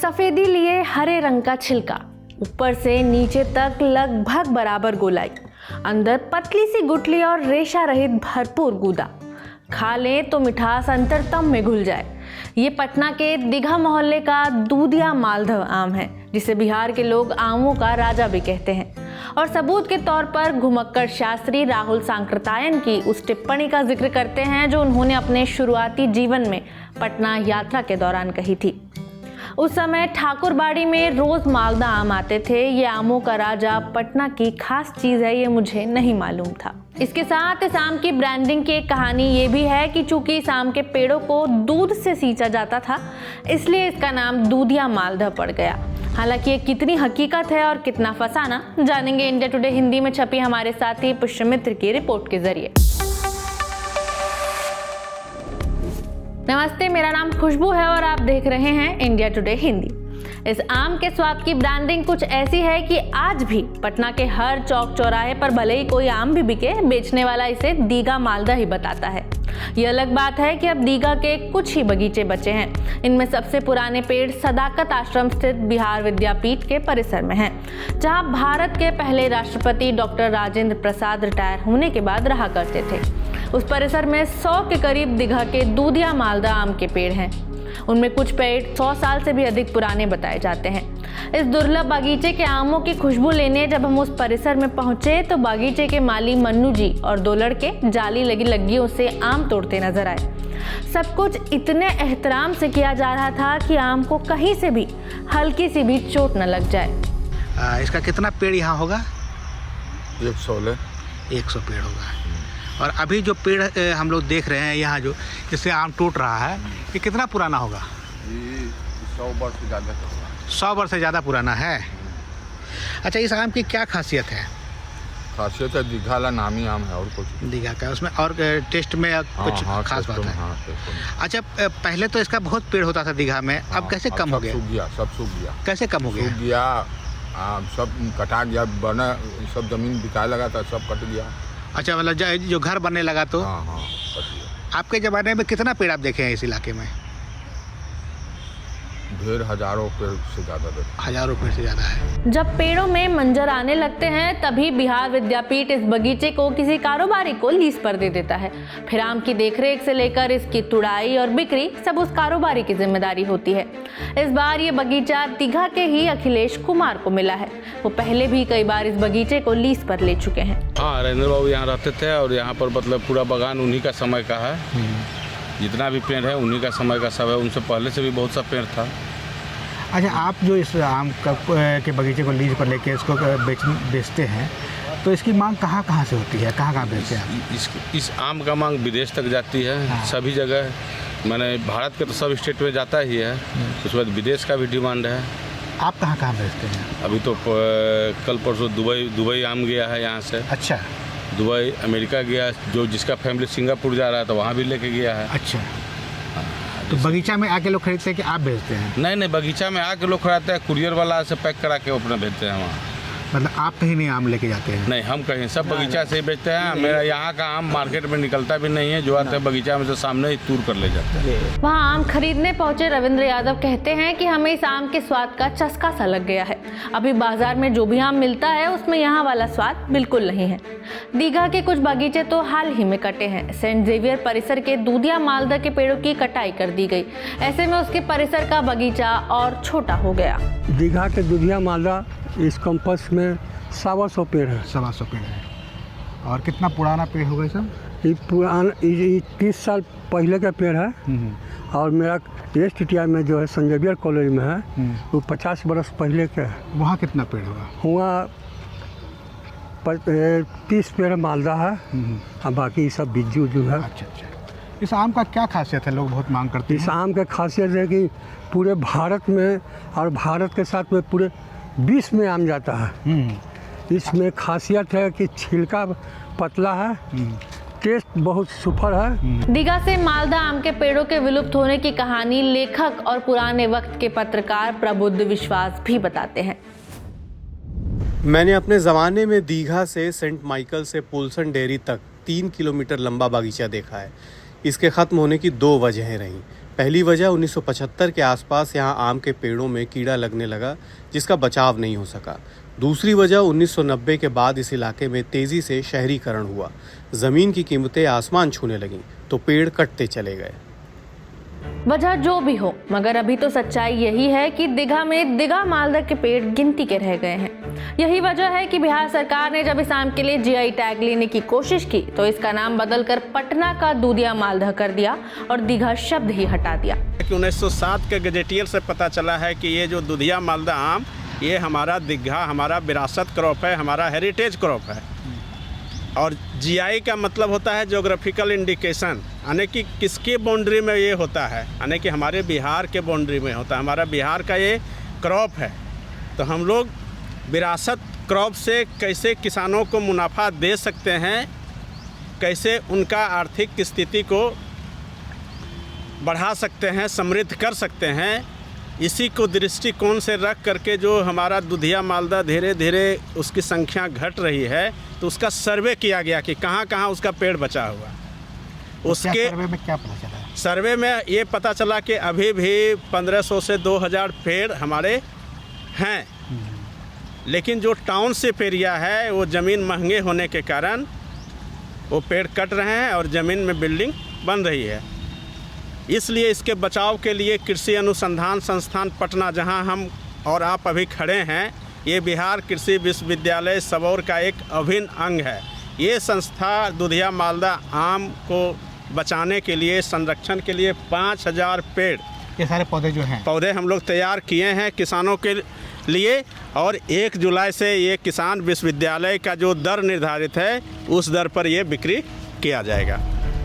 सफेदी लिए हरे रंग का छिलका, ऊपर से नीचे तक लगभग बराबर गोलाई, अंदर पतली सी गुठली और रेशा रहित भरपूर गूदा। खा लें तो मिठास अंतरतम में घुल जाए। ये पटना के दीघा मोहल्ले का दूधिया मालदह आम है, जिसे बिहार के लोग आमों का राजा भी कहते हैं। और सबूत के तौर पर घुमक्कड़ शास्त्री राहुल सांकृत्यायन की उस टिप्पणी का जिक्र करते हैं जो उन्होंने अपने शुरुआती जीवन में पटना यात्रा के दौरान कही थी। उस समय ठाकुरबाड़ी में रोज मालदा आम आते थे। ये आमों का राजा पटना की खास चीज है, ये मुझे नहीं मालूम था। इसके साथ इस आम की ब्रांडिंग की एक कहानी ये भी है कि चूंकि इस आम के पेड़ों को दूध से सींचा जाता था, इसलिए इसका नाम दूधिया मालदह पड़ गया। हालांकि ये कितनी हकीकत है और कितना फसाना, जानेंगे इंडिया टुडे हिंदी में छपी हमारे साथी पुष्यमित्र की रिपोर्ट के जरिए। नमस्ते, मेरा नाम खुशबू है और आप देख रहे हैं इंडिया टुडे हिंदी। इस आम के स्वाद की ब्रांडिंग कुछ ऐसी है कि आज भी पटना के हर चौक चौराहे पर भले ही कोई आम भी बिके, बेचने वाला इसे दीघा मालदा ही बताता है। ये अलग बात है कि अब दीघा के कुछ ही बगीचे बचे हैं। इनमें सबसे पुराने पेड़ सदाकत आश्रम स्थित बिहार विद्यापीठ के परिसर में हैं, जहां भारत के पहले राष्ट्रपति डॉक्टर राजेंद्र प्रसाद रिटायर होने के बाद रहा करते थे। उस परिसर में 100 के करीब दीघा के दूधिया मालदा आम के पेड़ हैं। उनमें कुछ पेड़ 100 साल से भी अधिक पुराने बताए जाते हैं। इस दुर्लभ बागीचे के आमों की खुशबू लेने जब हम उस परिसर में पहुंचे तो बागीचे के माली मन्नू जी और 2 लड़के जाली लगी लग्गियों से आम तोड़ते नजर आए। सब कुछ इतने एहतराम से किया जा रहा था कि आम को कहीं से भी हल्की सी भी चोट न लग जाए। इसका कितना पेड़ यहाँ होगा? 100 पेड़ होगा। और अभी जो पेड़ हम लोग देख रहे हैं यहाँ, जो जिससे आम टूट रहा है, ये कितना पुराना होगा? ये 100 वर्ष से ज़्यादा होगा। 100 वर्ष से ज़्यादा पुराना है। अच्छा, इस आम की क्या खासियत है? खासियत है दीघा ला नामी आम है और कुछ। दीघा का उसमें और टेस्ट में कुछ खास बात है? अच्छा, पहले तो इसका बहुत पेड़ होता था दीघा में, अब कैसे कम हो गया? सब सूख गया। कैसे कम हो गया? सूख गया, सब कटा गया, बना सब जमीन बिकाए लगा था, सब कट गया। अच्छा, मतलब जो घर बनने लगा तो? हाँ, कट गया। आपके ज़माने में कितना पेड़ आप देखे हैं इस इलाके में? ढेर हजारों पेड़ से ज़्यादा देखे। हजारों पेड़ से ज़्यादा है। जब पेड़ों में मंजर आने लगते हैं तभी बिहार विद्यापीठ इस बगीचे को किसी कारोबारी को लीज पर दे देता है। फिर आम की देखरेख से लेकर इसकी तुड़ाई और बिक्री सब उस कारोबारी की जिम्मेदारी होती है। इस बार ये बगीचा दीघा के ही अखिलेश कुमार को मिला है। वो पहले भी कई बार इस बगीचे को लीज पर ले चुके हैं। हाँ, राजेंद्र बाबू यहाँ रहते थे और यहाँ पर मतलब पूरा बागान उन्हीं का समय का है। जितना भी पेड़ है उन्हीं का समय का सब है। उनसे पहले से भी बहुत सा पेड़ था। अच्छा, आप जो इस आम के बगीचे को लीज पर लेके इसको बेचते हैं, तो इसकी मांग कहाँ से होती है? कहाँ बेचते हैं? इस आम का मांग विदेश तक जाती है। हाँ। सभी जगह, मैंने भारत के तो सब स्टेट में जाता ही है। उसके बाद विदेश का भी डिमांड है। आप कहाँ बेचते हैं? अभी तो कल परसों दुबई आम गया है यहाँ से। अच्छा। दुबई, अमेरिका गया, जो जिसका फैमिली सिंगापुर जा रहा है तो वहाँ भी लेके गया है। अच्छा, तो बगीचा में आके लोग खरीदते हैं कि आप भेजते हैं? नहीं, बगीचा में आके लोग खरीदते हैं, कुरियर वाला से पैक करा के अपना भेजते हैं वहाँ। मतलब आप कहीं नहीं आम लेके जाते हैं? नहीं, हम कहीं सब बगीचा से ही बेचते हैं। मेरा यहाँ का आम मार्केट में निकलता भी नहीं है। जो आते हैं बगीचा में से सामने ही तूर कर ले जाते हैं। वहाँ आम खरीदने पहुंचे रविंद्र यादव कहते हैं कि हमें इस आम के स्वाद का चस्का सा लग गया है। अभी बाजार में जो भी आम मिलता है उसमें यहाँ वाला स्वाद बिल्कुल नहीं है। दीघा के कुछ बगीचे तो हाल ही में कटे हैं। सेंट जेवियर परिसर के दूधिया मालदा के पेड़ों की कटाई कर दी गई। ऐसे में उसके परिसर का बगीचा और छोटा हो गया। दीघा के दूधिया मालदा इस कैंपस में 125 पेड़ है। 125 पेड़ है। और कितना पुराना पेड़ होगा सब? ये पुराना 30 साल पहले का पेड़ है। और मेरा STTI में जो है सेंट जेवियर कॉलेज में है, वो 50 बरस पहले का है। वहाँ कितना पेड़ होगा? वहाँ 30 पेड़ मालदा है और बाकी सब बिज्जू जो है। अच्छा। इस आम का क्या खासियत है? लोग बहुत मांग करते हैं। इस आम का खासियत है कि पूरे भारत में और भारत के साथ में पूरे विश्व में आम जाता है। इसमें खासियत है कि छिलका पतला है, टेस्ट बहुत सुपर है। दीघा से मालदा आम के पेड़ों के विलुप्त होने की कहानी लेखक और पुराने वक्त के पत्रकार प्रबुद्ध विश्वास भी बताते हैं। मैंने अपने ज़माने में दीघा से सेंट माइकल से पुलसन डेयरी तक 3 किलोमीटर लंबा बागीचा देखा है। इसके ख़त्म होने की 2 वजहें रहीं। पहली वजह 1975 के आसपास यहाँ आम के पेड़ों में कीड़ा लगने लगा, जिसका बचाव नहीं हो सका। दूसरी वजह 1990 के बाद इस इलाके में तेज़ी से शहरीकरण हुआ, ज़मीन की कीमतें आसमान छूने लगीं तो पेड़ कटते चले गए। वजह जो भी हो, मगर अभी तो सच्चाई यही है कि दीघा में दीघा मालदा के पेड़ गिनती के रह गए हैं। यही वजह है कि बिहार सरकार ने जब इस आम के लिए जीआई टैग लेने की कोशिश की तो इसका नाम बदलकर पटना का दूधिया मालदा कर दिया और दीघा शब्द ही हटा दिया। 1907 के गजेटियर से पता चला है कि ये जो दूधिया मालदा आम, ये हमारा दीघा, हमारा विरासत क्रॉप है, हमारा हेरिटेज क्रॉप है। और जीआई का मतलब होता है ज्योग्राफिकल इंडिकेशन, यानी कि किसके बाउंड्री में ये होता है, यानी कि हमारे बिहार के बाउंड्री में होता है। हमारा बिहार का ये क्रॉप है, तो हम लोग विरासत क्रॉप से कैसे किसानों को मुनाफा दे सकते हैं, कैसे उनका आर्थिक स्थिति को बढ़ा सकते हैं, समृद्ध कर सकते हैं, इसी को दृष्टिकोण से रख करके जो हमारा दूधिया मालदा धीरे धीरे उसकी संख्या घट रही है, तो उसका सर्वे किया गया कि कहाँ कहाँ उसका पेड़ बचा हुआ। उसके सर्वे में क्या पता चला? सर्वे में ये पता चला कि अभी भी 1500 से 2000 पेड़ हमारे हैं, लेकिन जो टाउनशिप एरिया है वो ज़मीन महंगे होने के कारण वो पेड़ कट रहे हैं और ज़मीन में बिल्डिंग बन रही है। इसलिए इसके बचाव के लिए कृषि अनुसंधान संस्थान पटना, जहां हम और आप अभी खड़े हैं, ये बिहार कृषि विश्वविद्यालय सबौर का एक अभिन्न अंग है। ये संस्था दूधिया मालदा आम को बचाने के लिए, संरक्षण के लिए 5000 पेड़, ये सारे पौधे जो हैं, पौधे हम लोग तैयार किए हैं किसानों के लिए, और 1 जुलाई से ये किसान विश्वविद्यालय का जो दर निर्धारित है उस दर पर ये बिक्री किया जाएगा।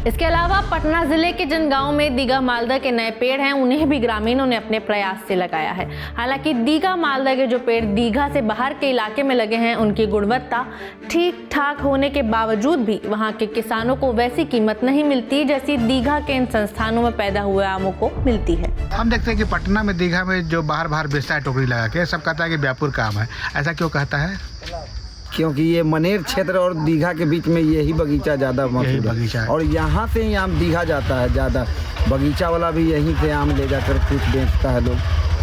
इसके अलावा पटना जिले के जिन गांवों में दीघा मालदा के नए पेड़ हैं, उन्हें भी ग्रामीणों ने अपने प्रयास से लगाया है। हालांकि दीघा मालदा के जो पेड़ दीघा से बाहर के इलाके में लगे हैं, उनकी गुणवत्ता ठीक ठाक होने के बावजूद भी वहां के किसानों को वैसी कीमत नहीं मिलती जैसी दीघा के इन संस्थानों में पैदा हुए आमों को मिलती है। हम देखते हैं कि पटना में दीघा में जो बाहर बेचता है टोकरी लगा के, सब कहता है कि व्यापुर का आम है। ऐसा क्यों कहता है? क्योंकि ये मनेर क्षेत्र और दीघा के बीच में यही बगीचा ज़्यादा मशहूर है, और यहाँ से ही आम दीघा जाता है ज़्यादा। बगीचा वाला भी यहीं से आम ले जाकर कुछ बेचता है लोग।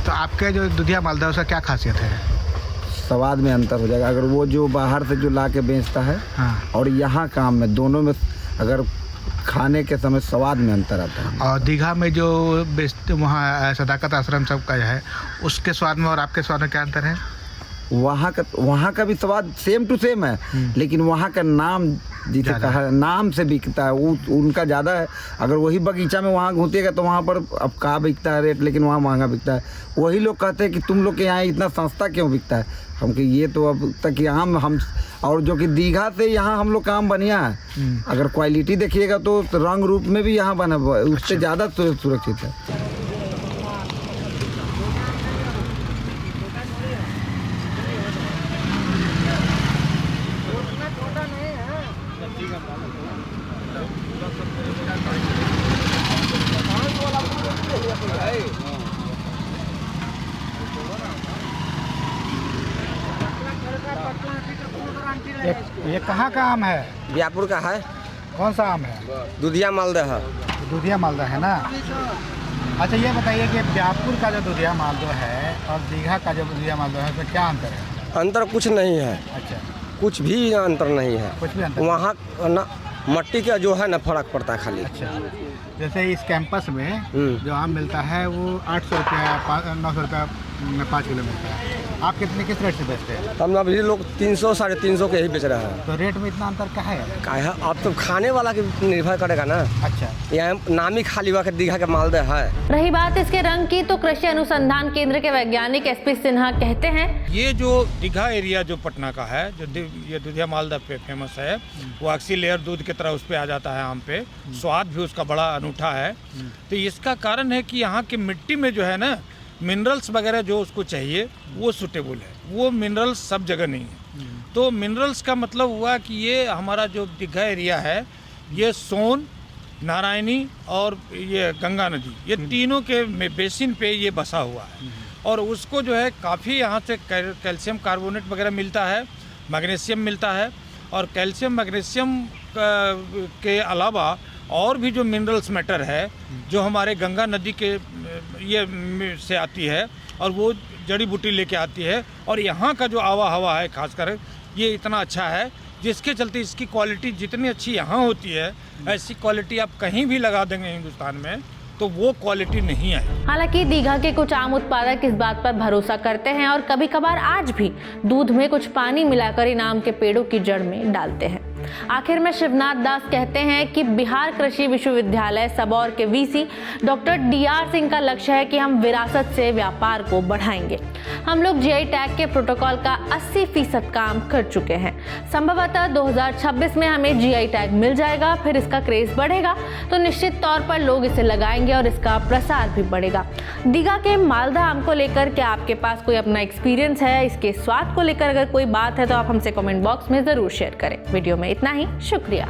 तो आपके जो दूधिया मालदा, उसका क्या खासियत है? स्वाद में अंतर हो जाएगा। अगर वो जो बाहर से जो ला के बेचता है, हाँ, और यहाँ का आम में, दोनों में अगर खाने के समय स्वाद में अंतर आता है। और दीघा में जो बेचते वहाँ सदाकत आश्रम सब का है, उसके स्वाद में और आपके स्वाद में क्या अंतर है? वहाँ का भी स्वाद सेम टू सेम है, लेकिन वहाँ का नाम जिसे कहा नाम से बिकता है, वो उनका ज़्यादा है। अगर वही बगीचा में वहाँ घूमतेगा तो वहाँ पर अब कहाँ बिकता है रेट, लेकिन वहाँ महंगा बिकता है। वही लोग कहते हैं कि तुम लोग के यहाँ इतना सस्ता क्यों बिकता है। हम कि ये तो अब तक आम हम, और जो कि दीघा से यहाँ हम लोग का आम बढ़िया है। अगर क्वालिटी देखिएगा तो रंग रूप में भी यहाँ बना हुआ है, उससे ज़्यादा सुरक्षित है। ये कहाँ का आम है? व्यापुर का है। कौन सा आम है? दूधिया मालदा है। दूधिया मालदा है ना। अच्छा, ये बताइए कि व्यापुर का जो दूधिया मालदा है और दीघा का जो दूधिया मालदा है, उसमें क्या अंतर है? अंतर कुछ नहीं है। अच्छा, कुछ भी अंतर नहीं है। कुछ भी अंतर? वहाँ ना मट्टी का जो है ना फर्क पड़ता है खाली। अच्छा, जैसे इस कैंपस में जो आम मिलता है वो 800 रुपया 900 रुपया में 5 किलो मिलता है। आप किस रेट से बेचते हैं? हम अभी लोग 300 साढ़े 300 के ही बेच रहे हैं। तो रेट में इतना अंतर क्या है? क्या है, अब तो खाने वाला के निर्भर करेगा ना। अच्छा, यहाँ नामी खाली हुआ दीघा का मालदा है। रही बात इसके रंग की, तो कृषि अनुसंधान केंद्र के वैज्ञानिक एसपी सिन्हा कहते हैं, ये जो दीघा एरिया जो पटना का है, जो ये दूधिया मालदा पे फेमस है, वो ऑक्सी लेयर दूध की तरह उस पे आ जाता है आम पे। स्वाद भी उसका बड़ा अनूठा है। तो इसका कारण है कि यहाँ की मिट्टी में जो है ना मिनरल्स वगैरह जो उसको चाहिए वो सूटेबल है। वो मिनरल्स सब जगह नहीं है। तो मिनरल्स का मतलब हुआ कि ये हमारा जो दीघा एरिया है, ये सोन, नारायणी और ये गंगा नदी, ये तीनों के बेसिन पे ये बसा हुआ है। और उसको जो है काफ़ी यहाँ से कैल्शियम कार्बोनेट वगैरह मिलता है, मैग्नीशियम मिलता है। और कैल्शियम मैग्नीशियम के अलावा और भी जो मिनरल्स मैटर है जो हमारे गंगा नदी के ये से आती है और वो जड़ी बूटी लेके आती है, और यहाँ का जो आवा हवा है खासकर ये इतना अच्छा है जिसके चलते इसकी क्वालिटी जितनी अच्छी यहाँ होती है ऐसी क्वालिटी आप कहीं भी लगा देंगे हिंदुस्तान में तो वो क्वालिटी नहीं है। हालांकि दीघा के कुछ आम उत्पादक इस बात पर भरोसा करते हैं और कभी कभार आज भी दूध में कुछ पानी मिलाकर इन आम के पेड़ों की जड़ में डालते हैं। आखिर में शिवनाथ दास कहते हैं कि बिहार कृषि विश्वविद्यालय सबौर के वीसी डॉक्टर DR सिंह का लक्ष्य है कि हम विरासत से व्यापार को बढ़ाएंगे। हम लोग GI टैग के प्रोटोकॉल का 80% काम कर चुके हैं। संभवतः 2026 में हमें GI टैग मिल जाएगा, फिर इसका क्रेज बढ़ेगा तो निश्चित तौर पर लोग इसे लगाएंगे और इसका प्रसार भी बढ़ेगा। दीघा के मालदा आम को लेकर क्या आपके पास कोई अपना एक्सपीरियंस है? इसके स्वाद को लेकर अगर कोई बात है तो आप हमसे कमेंट बॉक्स में जरूर शेयर करें। वीडियो में इतना ही, शुक्रिया।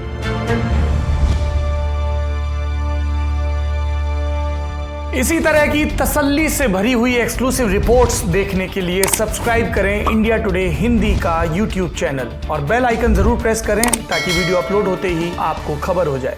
इसी तरह की तसल्ली से भरी हुई एक्सक्लूसिव रिपोर्ट्स देखने के लिए सब्सक्राइब करें इंडिया टुडे हिंदी का YouTube चैनल और बेल आइकन जरूर प्रेस करें ताकि वीडियो अपलोड होते ही आपको खबर हो जाए।